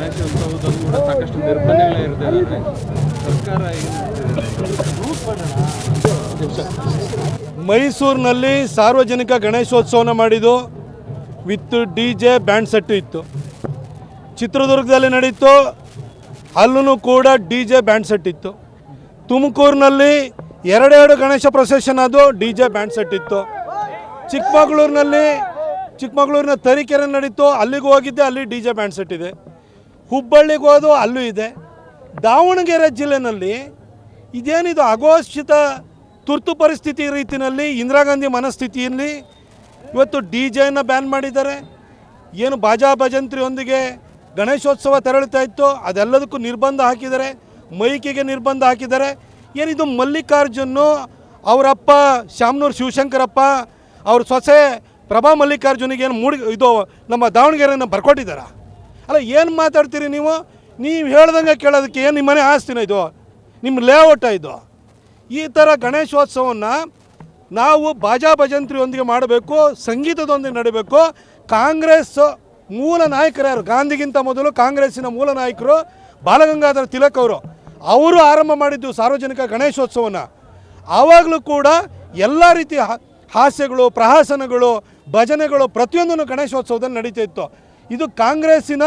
ಗಣೇಶೋತ್ಸವದಲ್ಲೂ ಕೂಡ ಸಾಕಷ್ಟು ನಿರ್ಬಂಧಗಳೇ ಇರುತ್ತೆ. ಸರ್ಕಾರ ಮೈಸೂರಿನಲ್ಲಿ ಸಾರ್ವಜನಿಕ ಗಣೇಶೋತ್ಸವನ ಮಾಡಿದ್ದು ವಿತ್ DJ ಬ್ಯಾಂಡ್ ಸೆಟ್ಟು ಇತ್ತು. ಚಿತ್ರದುರ್ಗದಲ್ಲಿ ನಡೀತು, ಅಲ್ಲೂ ಕೂಡ DJ ಬ್ಯಾಂಡ್ ಸೆಟ್ ಇತ್ತು. ತುಮಕೂರಿನಲ್ಲಿ ಎರಡೆರಡು ಗಣೇಶ ಪ್ರೊಸೆಷನ್ ಅದು DJ ಬ್ಯಾಂಡ್ ಸೆಟ್ ಇತ್ತು. ಚಿಕ್ಕಮಗಳೂರಿನ ತರೀಕೆರೆ ನಡೀತು, ಅಲ್ಲಿಗೆ ಹೋಗಿದ್ದೆ, ಅಲ್ಲಿ DJ ಬ್ಯಾಂಡ್ ಸೆಟ್ ಇದೆ. ಹುಬ್ಬಳ್ಳಿಗೆ ಹೋದು ಅಲ್ಲೂ ಇದೆ. ದಾವಣಗೆರೆ ಜಿಲ್ಲೆಯಲ್ಲಿ ಇದೇನಿದು ಅಘೋಷಿತ ತುರ್ತು ಪರಿಸ್ಥಿತಿ ರೀತಿಯಲ್ಲಿ ಇಂದಿರಾ ಗಾಂಧಿ ಮನಸ್ಥಿತಿಯಲ್ಲಿ ಇವತ್ತು DJನ ಬ್ಯಾನ್ ಮಾಡಿದ್ದಾರೆ. ಏನು ಬಾಜಾ ಭಜಂತ್ರಿಯೊಂದಿಗೆ ಗಣೇಶೋತ್ಸವ ತೆರಳುತ್ತಾ ಇತ್ತು ಅದೆಲ್ಲದಕ್ಕೂ ನಿರ್ಬಂಧ ಹಾಕಿದ್ದಾರೆ. ಮೈಕಿಗೆ ನಿರ್ಬಂಧ ಹಾಕಿದ್ದಾರೆ. ಏನಿದು ಮಲ್ಲಿಕಾರ್ಜುನು ಅವರಪ್ಪ ಶಾಮನೂರು ಶಿವಶಂಕರಪ್ಪ ಅವ್ರ ಸೊಸೆ ಪ್ರಭಾ ಮಲ್ಲಿಕಾರ್ಜುನಿಗೆ ಏನು ಇದು ನಮ್ಮ ದಾವಣಗೆರೆಯನ್ನು ಬರ್ಕೊಟ್ಟಿದ್ದಾರ? ಅಲ್ಲ, ಏನು ಮಾತಾಡ್ತೀರಿ ನೀವು? ನೀವು ಹೇಳ್ದಂಗೆ ಕೇಳೋದಕ್ಕೆ ಏನು ನಿಮ್ಮ ಮನೆ ಆಸ್ತಿನ ಇದು? ನಿಮ್ಮ ಲೇಔಟ ಇದು? ಈ ಥರ ಗಣೇಶೋತ್ಸವವನ್ನು ನಾವು ಬಾಜಾ ಭಜಂತ್ರಿಯೊಂದಿಗೆ ಮಾಡಬೇಕು, ಸಂಗೀತದೊಂದಿಗೆ ನಡೀಬೇಕು. ಕಾಂಗ್ರೆಸ್ ಮೂಲ ನಾಯಕರು ಯಾರು? ಗಾಂಧಿಗಿಂತ ಮೊದಲು ಕಾಂಗ್ರೆಸ್ಸಿನ ಮೂಲ ನಾಯಕರು ಬಾಲಗಂಗಾಧರ ತಿಲಕ್ ಅವರು ಆರಂಭ ಮಾಡಿದ್ದು ಸಾರ್ವಜನಿಕ ಗಣೇಶೋತ್ಸವವನ್ನು. ಆವಾಗಲೂ ಕೂಡ ಎಲ್ಲ ರೀತಿಯ ಹಾಸ್ಯಗಳು, ಪ್ರಹಸನಗಳು, ಭಜನೆಗಳು ಪ್ರತಿಯೊಂದನ್ನು ಗಣೇಶೋತ್ಸವದಲ್ಲಿ ನಡೀತಾ ಇತ್ತು. ಇದು ಕಾಂಗ್ರೆಸ್ಸಿನ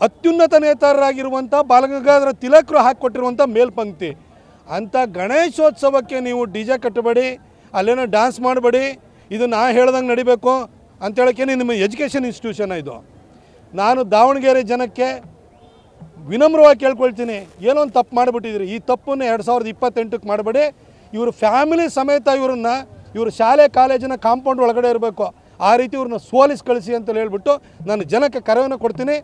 ಅತ್ಯುನ್ನತ ನೇತಾರರಾಗಿರುವಂಥ ಬಾಲಗಂಗಾಧರ ತಿಲಕರು ಹಾಕಿಕೊಟ್ಟಿರುವಂಥ ಮೇಲ್ಪಂಕ್ತಿ. ಅಂಥ ಗಣೇಶೋತ್ಸವಕ್ಕೆ ನೀವು DJ ಕಟ್ಟಬೇಡಿ, ಅಲ್ಲೇನೋ ಡ್ಯಾನ್ಸ್ ಮಾಡಬೇಡಿ, ಇದು ನಾ ಹೇಳ್ದಂಗೆ ನಡಿಬೇಕು ಅಂಥೇಳಕ್ಕೆ ನಿಮ್ಮ ಎಜುಕೇಷನ್ ಇನ್ಸ್ಟಿಟ್ಯೂಷನ್ ಇದು. ನಾನು ದಾವಣಗೆರೆ ಜನಕ್ಕೆ ವಿನಮ್ರವಾಗಿ ಕೇಳ್ಕೊಳ್ತೀನಿ, ಏನೋ ಒಂದು ತಪ್ಪು ಮಾಡಿಬಿಟ್ಟಿದ್ರಿ. ಈ ತಪ್ಪನ್ನು 2028ಕ್ಕೆ ಮಾಡಬೇಡಿ. ಇವರು ಫ್ಯಾಮಿಲಿ ಸಮೇತ ಇವರು ಶಾಲೆ ಕಾಲೇಜಿನ ಕಾಂಪೌಂಡ್ ಒಳಗಡೆ ಇರಬೇಕು. ಆ ರೀತಿ ಇವ್ರನ್ನ ಸೋಲಿಸಿ ಕಳಿಸಿ ಅಂತ ಹೇಳ್ಬಿಟ್ಟು ನಾನು ಜನಕ್ಕೆ ಕರೆಯನ್ನು ಕೊಡ್ತೀನಿ.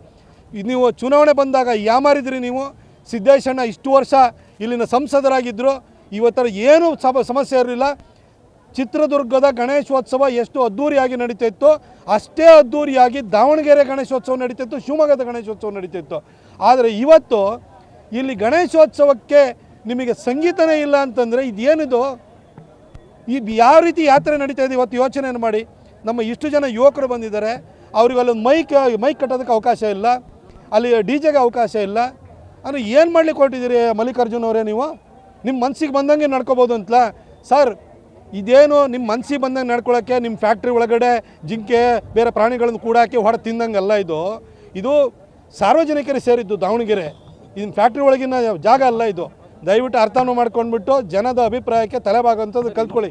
ನೀವು ಚುನಾವಣೆ ಬಂದಾಗ ಯಾಮಾರಿದ್ರಿ ನೀವು? ಸಿದ್ದೇಶಣ್ಣ ಇಷ್ಟು ವರ್ಷ ಇಲ್ಲಿನ ಸಂಸದರಾಗಿದ್ದರು, ಇವತ್ತರ ಏನೂ ಸಮಸ್ಯೆ ಇರಲಿಲ್ಲ. ಚಿತ್ರದುರ್ಗದ ಗಣೇಶೋತ್ಸವ ಎಷ್ಟು ಅದ್ಧೂರಿಯಾಗಿ ನಡೀತಾಯಿತ್ತು ಅಷ್ಟೇ ಅದ್ಧೂರಿಯಾಗಿ ದಾವಣಗೆರೆ ಗಣೇಶೋತ್ಸವ ನಡೀತಿತ್ತು, ಶಿವಮೊಗ್ಗದ ಗಣೇಶೋತ್ಸವ ನಡೀತಿತ್ತು. ಆದರೆ ಇವತ್ತು ಇಲ್ಲಿ ಗಣೇಶೋತ್ಸವಕ್ಕೆ ನಿಮಗೆ ಸಂಗೀತನೇ ಇಲ್ಲ ಅಂತಂದರೆ ಇದೇನಿದು? ಇದು ಯಾವ ರೀತಿ ಯಾತ್ರೆ ನಡೀತಾ ಇದೆ ಇವತ್ತು ಯೋಚನೆಯನ್ನು ಮಾಡಿ. ನಮ್ಮ ಇಷ್ಟು ಜನ ಯುವಕರು ಬಂದಿದ್ದಾರೆ, ಅವ್ರಿಗೆ ಅಲ್ಲೊಂದು ಮೈಕ್ ಕಟ್ಟೋದಕ್ಕೆ ಅವಕಾಶ ಇಲ್ಲ, ಅಲ್ಲಿ DJಗೆ ಅವಕಾಶ ಇಲ್ಲ. ಅಂದರೆ ಏನು ಮಾಡ್ಲಿಕ್ಕೆ ಹೊರಟಿದ್ದೀರಿ ಮಲ್ಲಿಕಾರ್ಜುನ್ ಅವರೇ? ನೀವು ನಿಮ್ಮ ಮನಸ್ಸಿಗೆ ಬಂದಂಗೆ ನಡ್ಕೋಬೋದು ಅಂತಲಾ ಸರ್? ಇದೇನು ನಿಮ್ಮ ಮನಸ್ಸಿಗೆ ಬಂದಂಗೆ ನಡ್ಕೊಳ್ಳೋಕ್ಕೆ ನಿಮ್ಮ ಫ್ಯಾಕ್ಟ್ರಿ ಒಳಗಡೆ ಜಿಂಕೆ ಬೇರೆ ಪ್ರಾಣಿಗಳನ್ನು ಕೂಡ ಹಾಕಿ ಹೊಡೆ ತಿಂದಂಗಲ್ಲ ಇದು ಸಾರ್ವಜನಿಕರಿಗೆ ಸೇರಿದ್ದು ದಾವಣಗೆರೆ. ಇದನ್ನ ಫ್ಯಾಕ್ಟ್ರಿ ಒಳಗಿನ ಜಾಗ ಅಲ್ಲ ಇದು. ದಯವಿಟ್ಟು ಅರ್ಥನೂ ಮಾಡ್ಕೊಂಡ್ಬಿಟ್ಟು ಜನದ ಅಭಿಪ್ರಾಯಕ್ಕೆ ತಲೆಬಾಗುವಂಥದ್ದು ಕಲ್ತ್ಕೊಳ್ಳಿ.